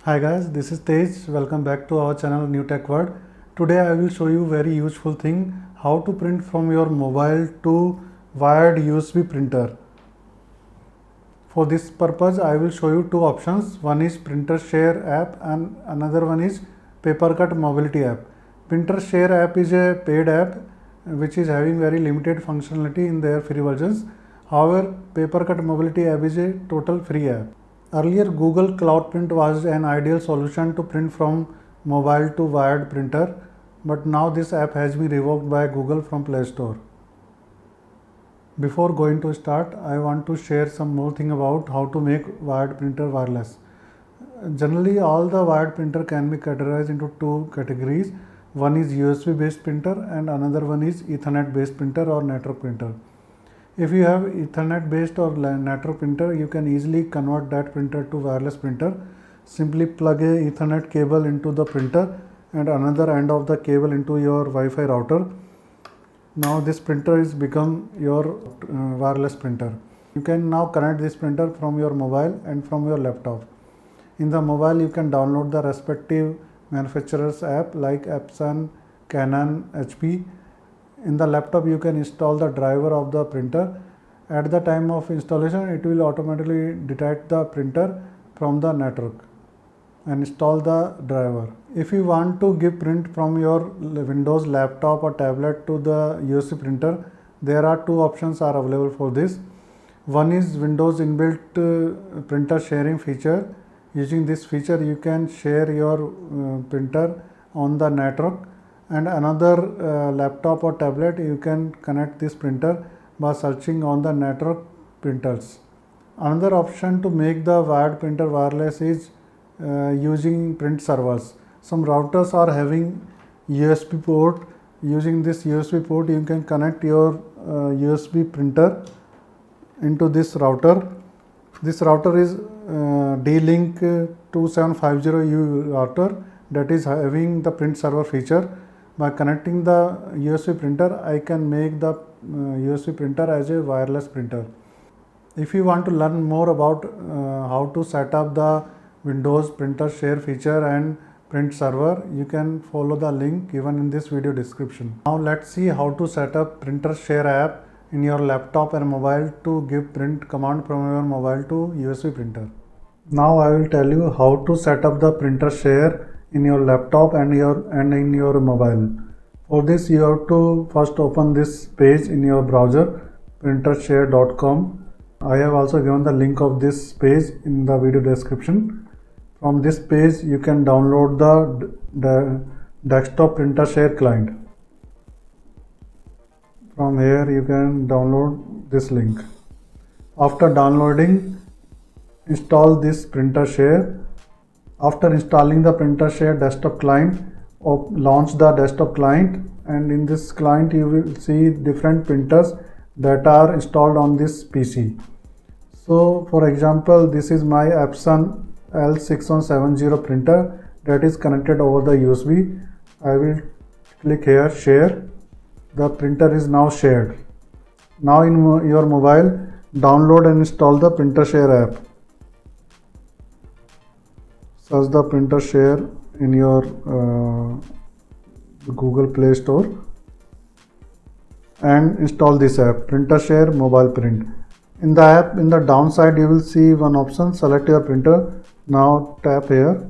Hi guys, this is Tej. Welcome back to our channel New Tech World. Today I will show you very useful thing how to print from your mobile to wired USB printer. For this purpose I will show you two options. One is Printer Share app and another one is Papercut Mobility app. Printer Share app is a paid app which is having very limited functionality in their free versions. However, Papercut Mobility app is a total free app. Earlier, Google Cloud Print was an ideal solution to print from mobile to wired printer, but now this app has been revoked by Google from Play Store. Before going to start, I want to share some more thing about how to make wired printer wireless. Generally, all the wired printer can be categorized into two categories. One is USB based printer and another one is Ethernet based printer or network printer. If you have Ethernet based or network printer, you can easily convert that printer to wireless printer. Simply plug a Ethernet cable into the printer and another end of the cable into your Wi-Fi router. Now this printer is become your wireless printer. You can now connect this printer from your mobile and from your laptop. In the mobile, you can download the respective manufacturer's app like Epson, Canon, HP. In the laptop, you can install the driver of the printer. At the time of installation, it will automatically detect the printer from the network and install the driver. If you want to give print from your Windows laptop or tablet to the USB printer, there are two options are available for this. One is Windows inbuilt printer sharing feature. Using this feature, you can share your printer on the network, and another laptop or tablet you can connect this printer by searching on the network printers. Another option to make the wired printer wireless is using print servers. Some routers are having USB port. Using this USB port, you can connect your USB printer into this router. This router is D-Link 2750U router that is having the print server feature. By connecting the USB printer, I can make the USB printer as a wireless printer. If you want to learn more about how to set up the Windows printer share feature and print server, you can follow the link given in this video description. Now let's see how to set up Printer Share app in your laptop and mobile to give print command from your mobile to USB printer. Now I will tell you how to set up the Printer Share in your laptop and in your mobile. For this, you have to first open this page in your browser, printershare.com. I have also given the link of this page in the video description. From this page, you can download the desktop Printer Share client. From here, you can download this link. After downloading, install this Printer Share. After installing the Printer Share desktop client, launch the desktop client, and in this client you will see different printers that are installed on this PC. So for example, this is my Epson L6170 printer that is connected over the USB. I will click here, share. The printer is now shared. Now in your mobile, download and install the Printer Share app. Search the Printer Share in your Google Play Store and install this app, Printer Share Mobile Print. In the app, in the downside, you will see one option, select your printer. Now tap here.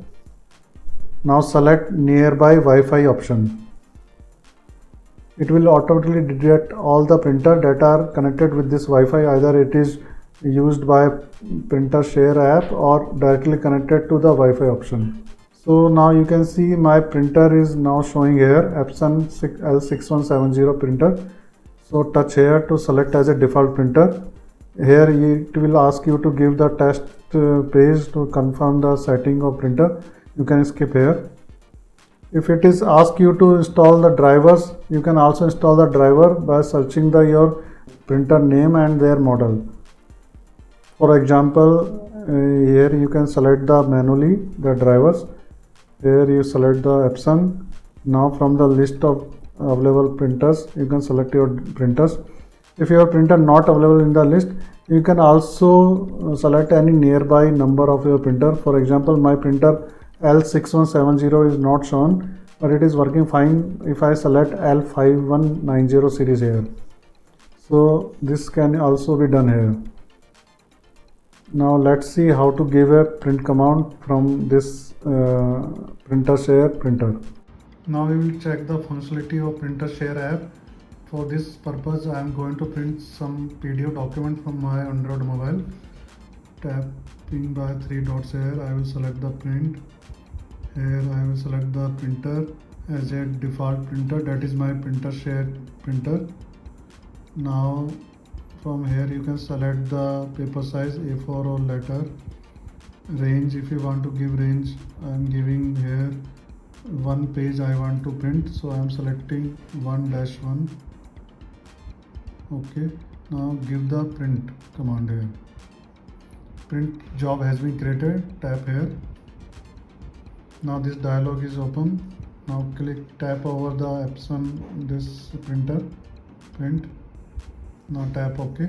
Now select nearby Wi-Fi option. It will automatically detect all the printer that are connected with this Wi-Fi, either it is used by Printer Share app or directly connected to the Wi-Fi option. So now you can see my printer is now showing here, Epson L6170 printer. So touch here to select as a default printer. Here it will ask you to give the test page to confirm the setting of printer. You can skip here. If it is ask you to install the drivers, you can also install the driver by searching your printer name and their model. For example, here you can select manually the drivers. Here you select the Epson. Now from the list of available printers, you can select your printers. If your printer not available in the list, you can also select any nearby number of your printer. For example, my printer L6170 is not shown, but it is working fine if I select L5190 series here. So this can also be done here. Now let's see how to give a print command from this printer share printer. Now we will check the functionality of printer share app. For this purpose I am going to print some PDF document from my Android mobile. Tapping by three dots here, I will select the print. Here I will select the printer as a default printer, that is my printer share printer. Now from here you can select the paper size, A4 or letter. Range, if you want to give range, I am giving here one page I want to print, so I am selecting 1-1. Okay, now give the print command here. Print job has been created, tap here. Now this dialog is open. Now tap over the Epson this printer, print. Now tap OK.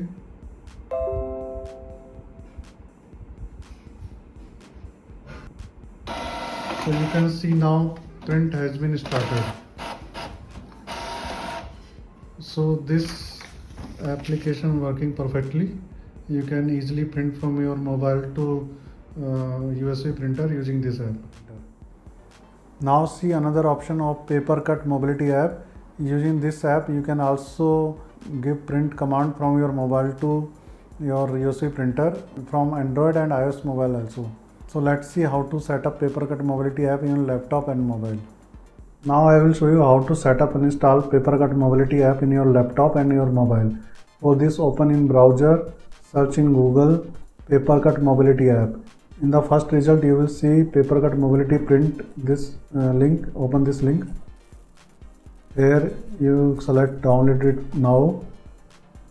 So you can see now print has been started. So this application working perfectly. You can easily print from your mobile to USB printer using this app. Now see another option of PaperCut mobility app. Using this app you can also give print command from your mobile to your USB printer from Android and iOS mobile also. So let's see how to set up PaperCut mobility app in your laptop and mobile. Now I will show you how to set up and install PaperCut mobility app in your laptop and your mobile. For this, open in browser, search in Google PaperCut mobility app. In the first result you will see PaperCut mobility print, this link. Open this link. Here you select download it now.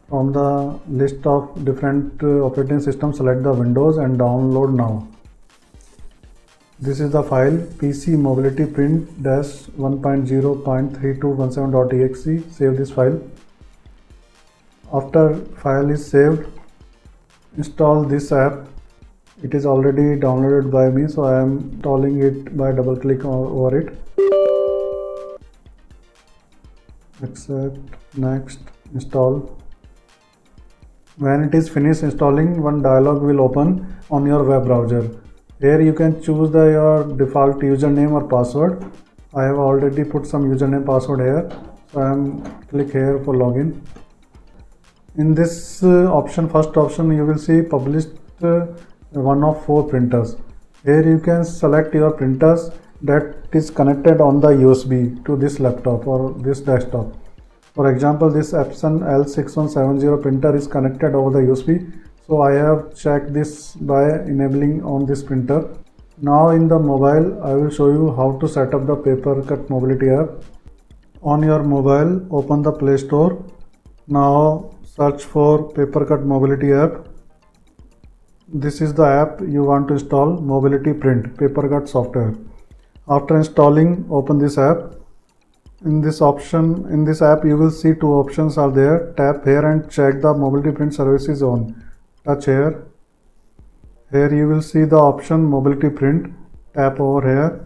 From the list of different operating systems, select the Windows and download now. This is the file PC mobility print -1.0.3217.exe. Save this file. After file is saved, install this app. It is already downloaded by me, so I am installing it by double click over it. Accept, next, install. When it is finished installing, one dialog will open on your web browser. Here you can choose your default username or password. I have already put some username password here, so I am click here for login. In this option, first option, you will see published one of 4 printers. Here you can select your printers that is connected on the USB to this laptop or this desktop. For example, this Epson L6170 printer is connected over the USB. So I have checked this by enabling on this printer. Now in the mobile, I will show you how to set up the PaperCut mobility app. On your mobile, open the Play Store. Now search for PaperCut mobility app. This is the app you want to install, mobility print, PaperCut software. After installing, open this app. In this app you will see 2 options are there. Tap here and check the mobility print service is on. Touch here. Here you will see the option mobility print. Tap over here.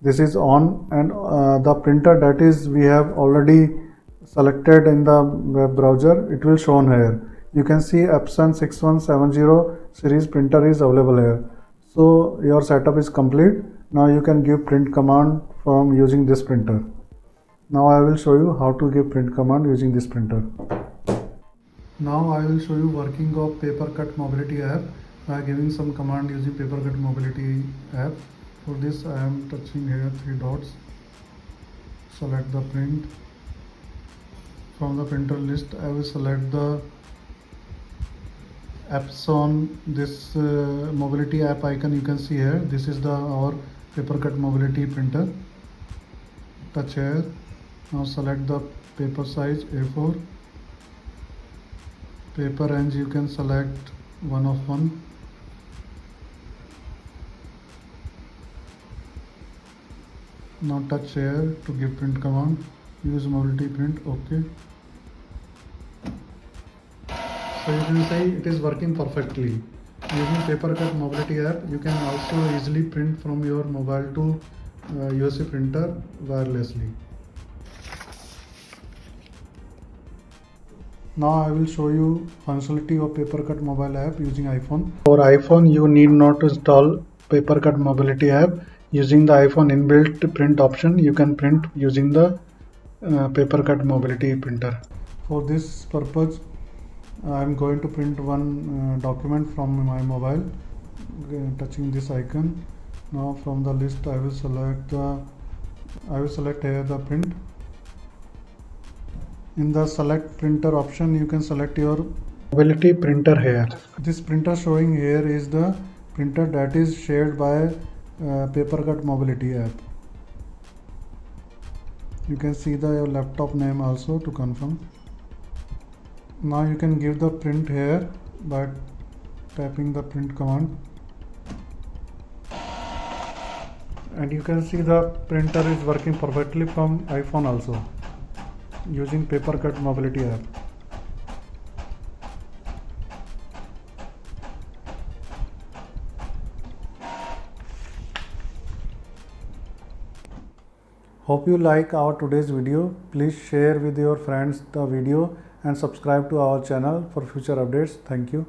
This is on, and the printer that is we have already selected in the web browser, it will shown here. You can see Epson 6170 series printer is available here. So your setup is complete. Now you can give print command from using this printer. Now I will show you how to give print command using this printer. Now I will show you working of PaperCut mobility app by giving some command using PaperCut mobility app. For this I am touching here 3 dots. Select the print. From the printer list I will select the Epson, this mobility app icon you can see here. This is our PaperCut mobility printer. Touch here. Now select the paper size A4. Paper range you can select 1 of 1. Now touch here to give print command. Use mobility print. OK. So you can say it is working perfectly. Using PaperCut Mobility app, you can also easily print from your mobile to USB printer wirelessly. Now I will show you functionality of PaperCut mobile app using iPhone. For iPhone, you need not to install PaperCut Mobility app. Using the iPhone inbuilt print option, you can print using the PaperCut Mobility printer. For this purpose, I am going to print one document from my mobile, touching this icon. Now from the list I will select here the print. In the select printer option, you can select your mobility printer here. This printer showing here is the printer that is shared by PaperCut Mobility app. You can see your laptop name also to confirm. Now you can give the print here by tapping the print command, and you can see the printer is working perfectly from iPhone also using PaperCut Mobility app. Hope you like our today's video. Please share with your friends the video and subscribe to our channel for future updates. Thank you.